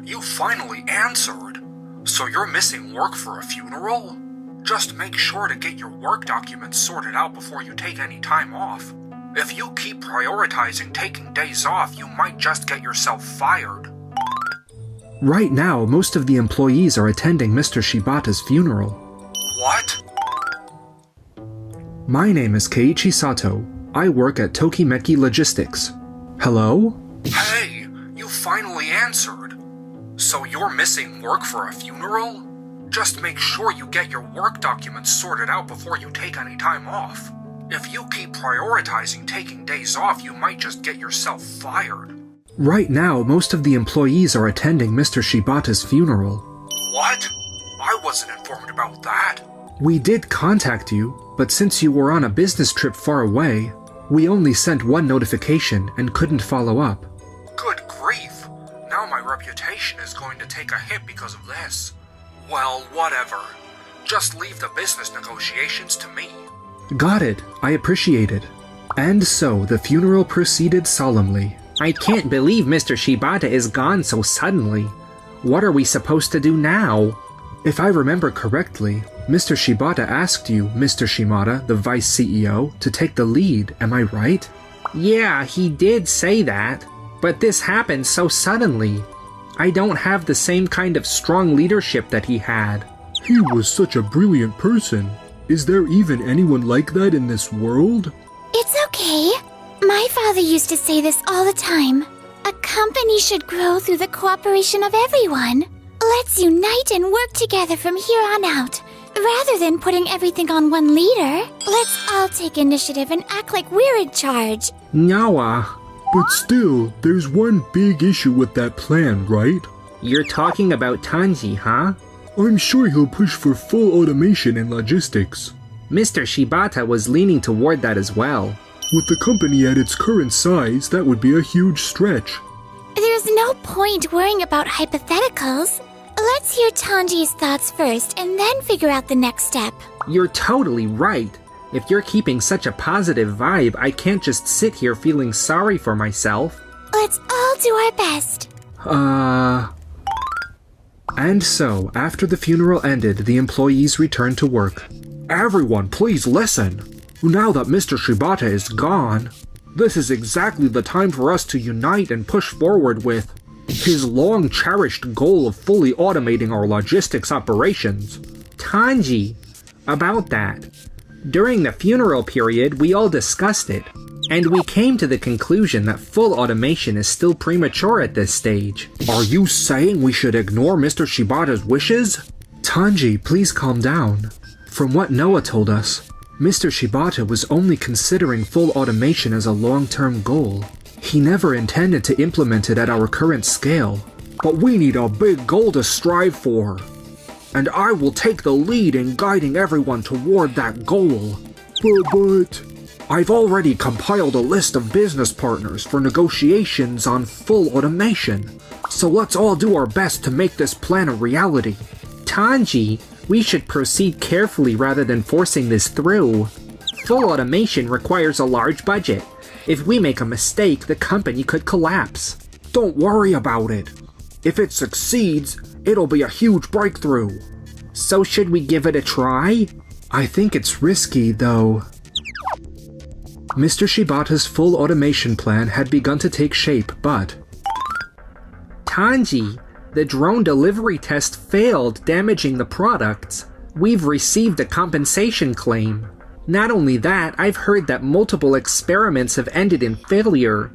You finally answered. So you're missing work for a funeral? Just make sure to get your work documents sorted out before you take any time off. If you keep prioritizing taking days off, you might just get yourself fired. Right now, most of the employees are attending Mr. Shibata's funeral. What? My name is Keiichi Sato. I work at Tokimeki Logistics. Hello? Hey, you finally answered. So you're missing work for a funeral? Just make sure you get your work documents sorted out before you take any time off. If you keep prioritizing taking days off, you might just get yourself fired. Right now, most of the employees are attending Mr. Shibata's funeral. What? I wasn't informed about that. We did contact you, but since you were on a business trip far away, we only sent one notification and couldn't follow up. Good grief. Now my reputation is going to take a hit because of this. Well, whatever. Just leave the business negotiations to me. Got it. I appreciate it. And so the funeral proceeded solemnly. I can't believe Mr. Shibata is gone so suddenly. What are we supposed to do now? If I remember correctly, Mr. Shibata asked you, Mr. Shimada, the Vice CEO, to take the lead, am I right? Yeah, he did say that. But this happened so suddenly. I don't have the same kind of strong leadership that he had. He was such a brilliant person. Is there even anyone like that in this world? It's okay. My father used to say this all the time. A company should grow through the cooperation of everyone. Let's unite and work together from here on out. Rather than putting everything on one leader, let's all take initiative and act like we're in charge. Nawa. But still, there's one big issue with that plan, right? You're talking about Tanji, huh? I'm sure he'll push for full automation in logistics. Mr. Shibata was leaning toward that as well. With the company at its current size, that would be a huge stretch. There's no point worrying about hypotheticals. Let's hear Tanji's thoughts first and then figure out the next step. You're totally right. If you're keeping such a positive vibe, I can't just sit here feeling sorry for myself. Let's all do our best. And so, after the funeral ended, the employees returned to work. Everyone, please listen. Now that Mr. Shibata is gone, this is exactly the time for us to unite and push forward with his long-cherished goal of fully automating our logistics operations. Tanji, about that. During the funeral period, we all discussed it, and we came to the conclusion that full automation is still premature at this stage. Are you saying we should ignore Mr. Shibata's wishes? Tanji, please calm down. From what Noah told us, Mr. Shibata was only considering full automation as a long-term goal. He never intended to implement it at our current scale. But we need a big goal to strive for. And I will take the lead in guiding everyone toward that goal. But... I've already compiled a list of business partners for negotiations on full automation. So let's all do our best to make this plan a reality. Tanji, we should proceed carefully rather than forcing this through. Full automation requires a large budget. If we make a mistake, the company could collapse. Don't worry about it. If it succeeds, it'll be a huge breakthrough. So should we give it a try? I think it's risky, though. Mr. Shibata's full automation plan had begun to take shape, but... Tanji, the drone delivery test failed, damaging the products. We've received a compensation claim. Not only that, I've heard that multiple experiments have ended in failure.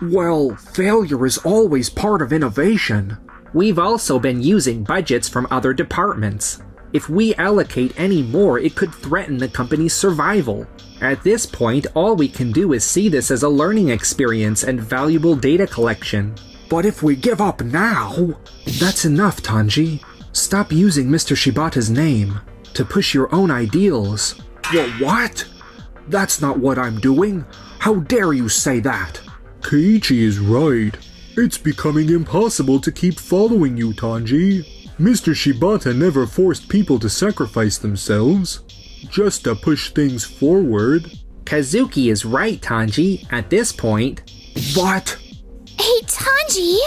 Well, failure is always part of innovation. We've also been using budgets from other departments. If we allocate any more, it could threaten the company's survival. At this point, all we can do is see this as a learning experience and valuable data collection. But if we give up now... That's enough, Tanji. Stop using Mr. Shibata's name to push your own ideals. What? That's not what I'm doing. How dare you say that? Keiichi is right. It's becoming impossible to keep following you, Tanji. Mr. Shibata never forced people to sacrifice themselves, just to push things forward. Kazuki is right, Tanji, at this point. What? Hey, Tanji!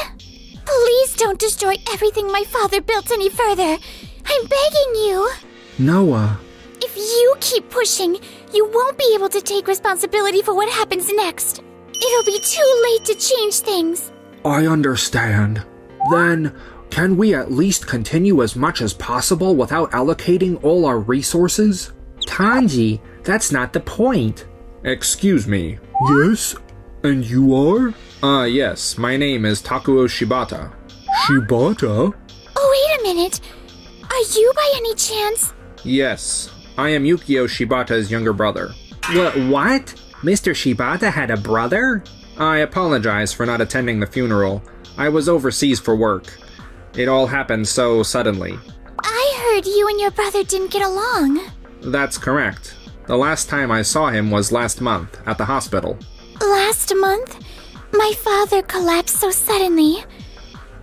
Please don't destroy everything my father built any further. I'm begging you. Noah. If you keep pushing, you won't be able to take responsibility for what happens next. It'll be too late to change things. I understand. Then, can we at least continue as much as possible without allocating all our resources? Tanji, that's not the point. Excuse me. Yes? And you are? Yes. My name is Takuo Shibata. Shibata? Oh, wait a minute. Are you by any chance? Yes. I am Yukio Shibata's younger brother. What? Mr. Shibata had a brother? I apologize for not attending the funeral. I was overseas for work. It all happened so suddenly. I heard you and your brother didn't get along. That's correct. The last time I saw him was last month, at the hospital. Last month? My father collapsed so suddenly.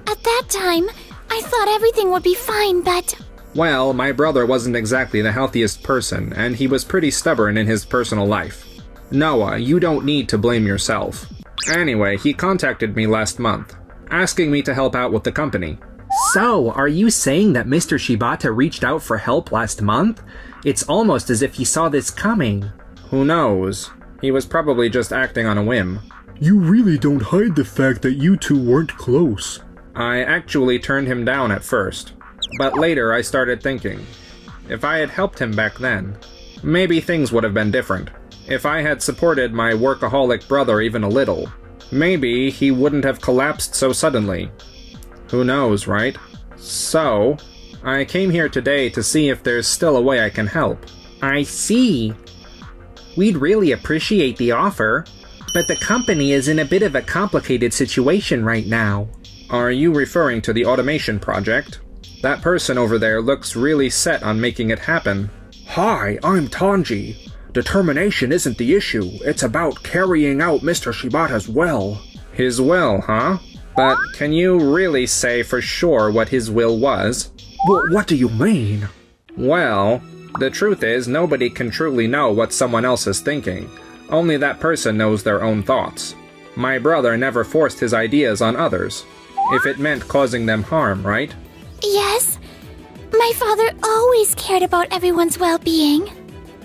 At that time, I thought everything would be fine, but... Well, my brother wasn't exactly the healthiest person, and he was pretty stubborn in his personal life. Noah, you don't need to blame yourself. Anyway, he contacted me last month, asking me to help out with the company. So, are you saying that Mr. Shibata reached out for help last month? It's almost as if he saw this coming. Who knows? He was probably just acting on a whim. You really don't hide the fact that you two weren't close. I actually turned him down at first, but later I started thinking, if I had helped him back then, maybe things would have been different. If I had supported my workaholic brother even a little, maybe he wouldn't have collapsed so suddenly. Who knows, right? So, I came here today to see if there's still a way I can help. I see. We'd really appreciate the offer, but the company is in a bit of a complicated situation right now. Are you referring to the automation project? That person over there looks really set on making it happen. Hi, I'm Tanji. Determination isn't the issue, it's about carrying out Mr. Shibata's will. His will, huh? But can you really say for sure what his will was? What do you mean? Well, the truth is nobody can truly know what someone else is thinking. Only that person knows their own thoughts. My brother never forced his ideas on others, if it meant causing them harm, right? Yes. My father always cared about everyone's well-being.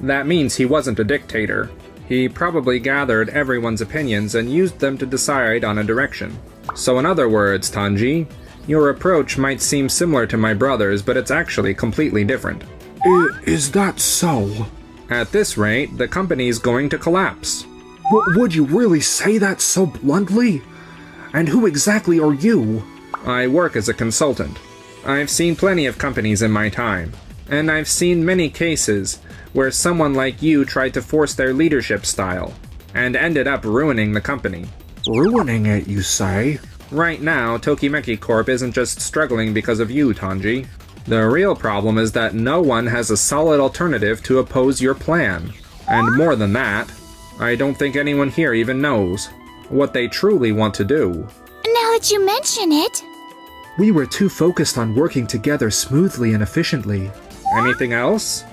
That means he wasn't a dictator. He probably gathered everyone's opinions and used them to decide on a direction. So in other words, Tanji, your approach might seem similar to my brother's, but it's actually completely different. Is that so? At this rate, the company's going to collapse. Would you really say that so bluntly? And who exactly are you? I work as a consultant. I've seen plenty of companies in my time, and I've seen many cases where someone like you tried to force their leadership style, and ended up ruining the company. Ruining it, you say? Right now, Tokimeki Corp isn't just struggling because of you, Tanji. The real problem is that no one has a solid alternative to oppose your plan. And more than that, I don't think anyone here even knows what they truly want to do. Now that you mention it... We were too focused on working together smoothly and efficiently. Anything else?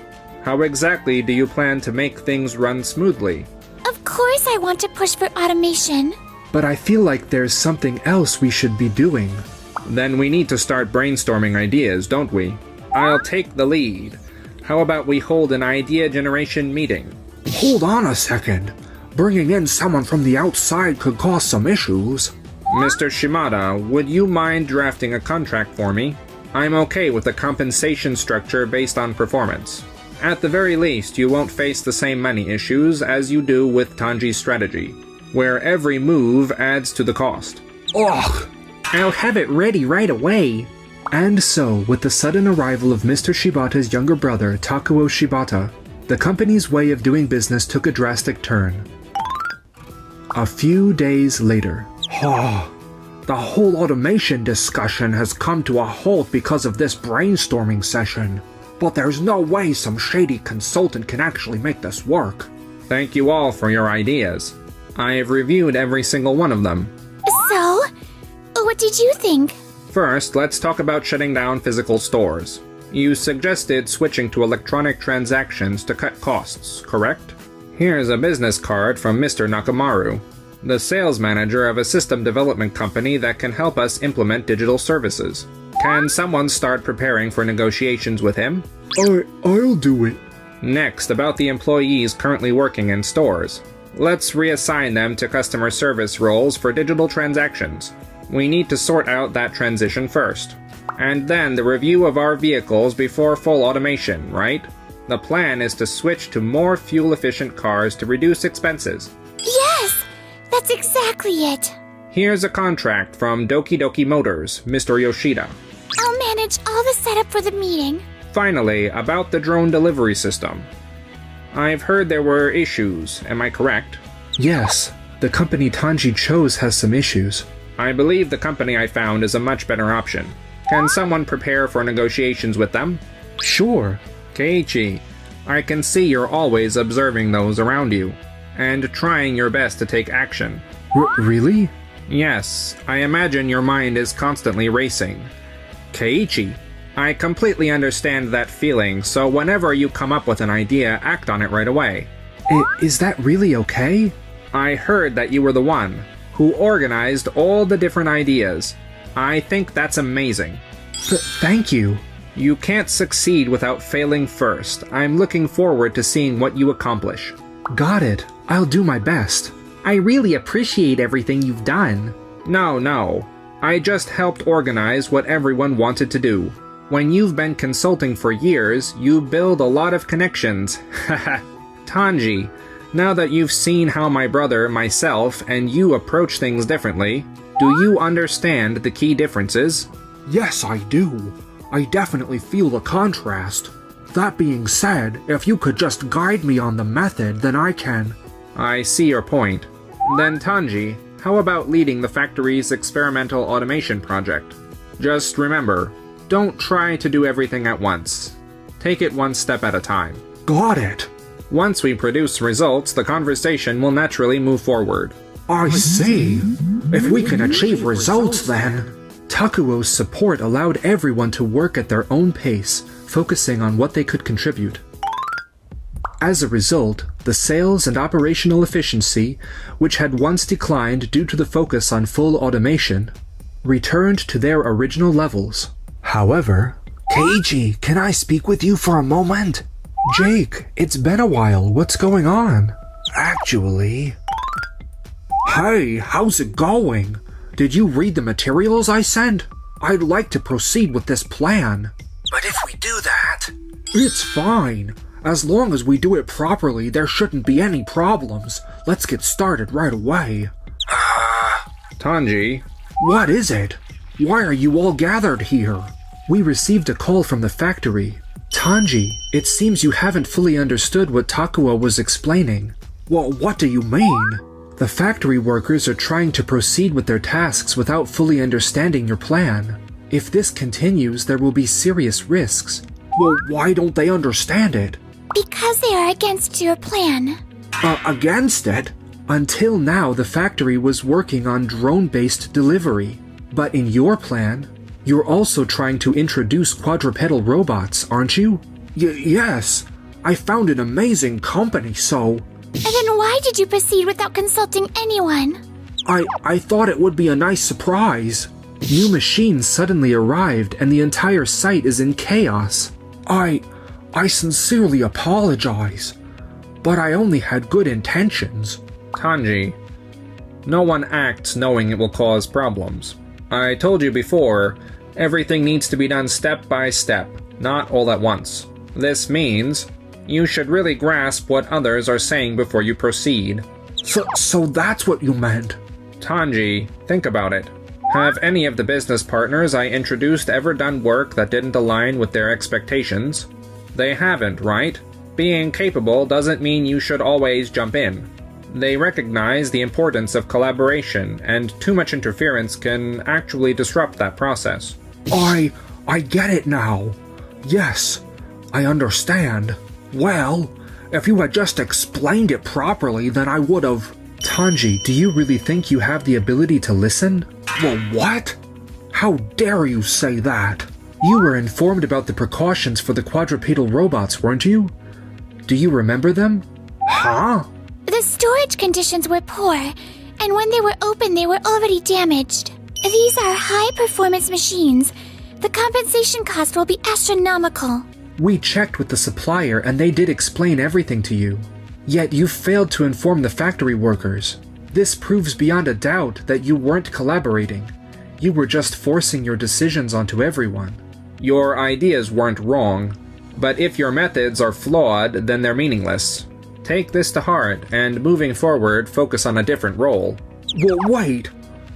How exactly do you plan to make things run smoothly? Of course I want to push for automation. But I feel like there's something else we should be doing. Then we need to start brainstorming ideas, don't we? I'll take the lead. How about we hold an idea generation meeting? Hold on a second. Bringing in someone from the outside could cause some issues. Mr. Shimada, would you mind drafting a contract for me? I'm okay with a compensation structure based on performance. At the very least, you won't face the same money issues as you do with Tanji's strategy, where every move adds to the cost. Ugh! I'll have it ready right away. And so, with the sudden arrival of Mr. Shibata's younger brother, Takuo Shibata, the company's way of doing business took a drastic turn. A few days later. The whole automation discussion has come to a halt because of this brainstorming session. But there's no way some shady consultant can actually make this work. Thank you all for your ideas. I have reviewed every single one of them. So, what did you think? First, let's talk about shutting down physical stores. You suggested switching to electronic transactions to cut costs, correct? Here's a business card from Mr. Nakamaru. the sales manager of a system development company that can help us implement digital services. Can someone start preparing for negotiations with him? I'll do it. Next, about the employees currently working in stores. Let's reassign them to customer service roles for digital transactions. We need to sort out that transition first. And then the review of our vehicles before full automation, right? The plan is to switch to more fuel-efficient cars to reduce expenses. Yes! That's exactly it! Here's a contract from Doki Doki Motors, Mr. Yoshida. I'll manage all the setup for the meeting. Finally, about the drone delivery system. I've heard there were issues, am I correct? Yes, the company Tanji chose has some issues. I believe the company I found is a much better option. Can someone prepare for negotiations with them? Sure. Keiichi, I can see you're always observing those around you, and trying your best to take action. Really? Yes, I imagine your mind is constantly racing. Keiichi, I completely understand that feeling, so whenever you come up with an idea, act on it right away. Is that really okay? I heard that you were the one who organized all the different ideas. I think that's amazing. Thank you. You can't succeed without failing first. I'm looking forward to seeing what you accomplish. Got it. I'll do my best. I really appreciate everything you've done. No. I just helped organize what everyone wanted to do. When you've been consulting for years, you build a lot of connections. Haha. Tanji, now that you've seen how my brother, myself, and you approach things differently, do you understand the key differences? Yes, I do. I definitely feel the contrast. That being said, if you could just guide me on the method, then I can. I see your point. Then Tanji, how about leading the factory's experimental automation project? Just remember, don't try to do everything at once. Take it one step at a time. Got it. Once we produce results, the conversation will naturally move forward. I see. If we can achieve results then... Takuo's support allowed everyone to work at their own pace, focusing on what they could contribute. As a result, the sales and operational efficiency, which had once declined due to the focus on full automation, returned to their original levels. However, Keiichi, can I speak with you for a moment? Jake, it's been a while. What's going on? Actually... Hey, how's it going? Did you read the materials I sent? I'd like to proceed with this plan. But if we do that... It's fine. As long as we do it properly, there shouldn't be any problems. Let's get started right away. Tanji? What is it? Why are you all gathered here? We received a call from the factory. Tanji, it seems you haven't fully understood what Takuo was explaining. Well, what do you mean? The factory workers are trying to proceed with their tasks without fully understanding your plan. If this continues, there will be serious risks. Well, why don't they understand it? Because they are against your plan. Against it? Until now, the factory was working on drone-based delivery. But in your plan, you're also trying to introduce quadrupedal robots, aren't you? Yes. I found an amazing company, so... And then why did you proceed without consulting anyone? I thought it would be a nice surprise. New machines suddenly arrived and the entire site is in chaos. I sincerely apologize, but I only had good intentions. Tanji, no one acts knowing it will cause problems. I told you before, everything needs to be done step by step, not all at once. This means you should really grasp what others are saying before you proceed. So that's what you meant? Tanji, think about it. Have any of the business partners I introduced ever done work that didn't align with their expectations? They haven't, right? Being capable doesn't mean you should always jump in. They recognize the importance of collaboration, and too much interference can actually disrupt that process. I get it now. Yes, I understand. Well, if you had just explained it properly, then I would have... Tanji, do you really think you have the ability to listen? Well, what? How dare you say that? You were informed about the precautions for the quadrupedal robots, weren't you? Do you remember them? Huh? The storage conditions were poor, and when they were open, they were already damaged. These are high-performance machines. The compensation cost will be astronomical. We checked with the supplier and they did explain everything to you. Yet you failed to inform the factory workers. This proves beyond a doubt that you weren't collaborating. You were just forcing your decisions onto everyone. Your ideas weren't wrong, but if your methods are flawed, then they're meaningless. Take this to heart, and moving forward, focus on a different role. Well, wait!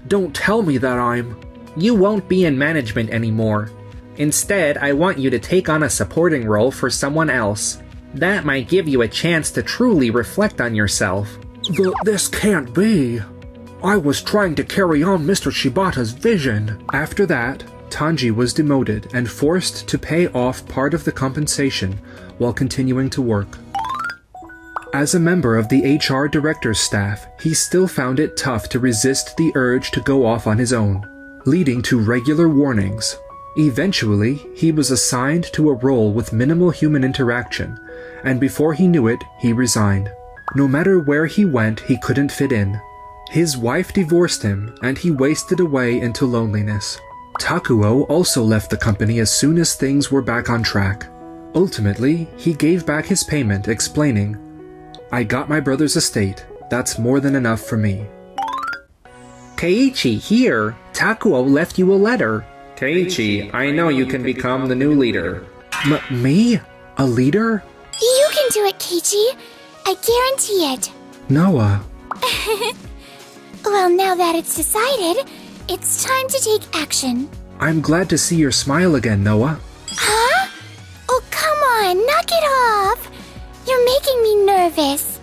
Don't tell me that I'm... You won't be in management anymore. Instead, I want you to take on a supporting role for someone else. That might give you a chance to truly reflect on yourself. This can't be. I was trying to carry on Mr. Shibata's vision. After that, Tanji was demoted and forced to pay off part of the compensation while continuing to work. As a member of the HR director's staff, he still found it tough to resist the urge to go off on his own, leading to regular warnings. Eventually, he was assigned to a role with minimal human interaction, and before he knew it, he resigned. No matter where he went, he couldn't fit in. His wife divorced him, and he wasted away into loneliness. Takuo also left the company as soon as things were back on track. Ultimately, he gave back his payment, explaining, "I got my brother's estate. That's more than enough for me." Keiichi, here! Takuo left you a letter. Keiichi, I know you can become the new leader. Me? A leader? You can do it, Keiichi. I guarantee it. Noah. Well, now that it's decided, it's time to take action. I'm glad to see your smile again, Noah. Huh? Oh, come on, knock it off. You're making me nervous.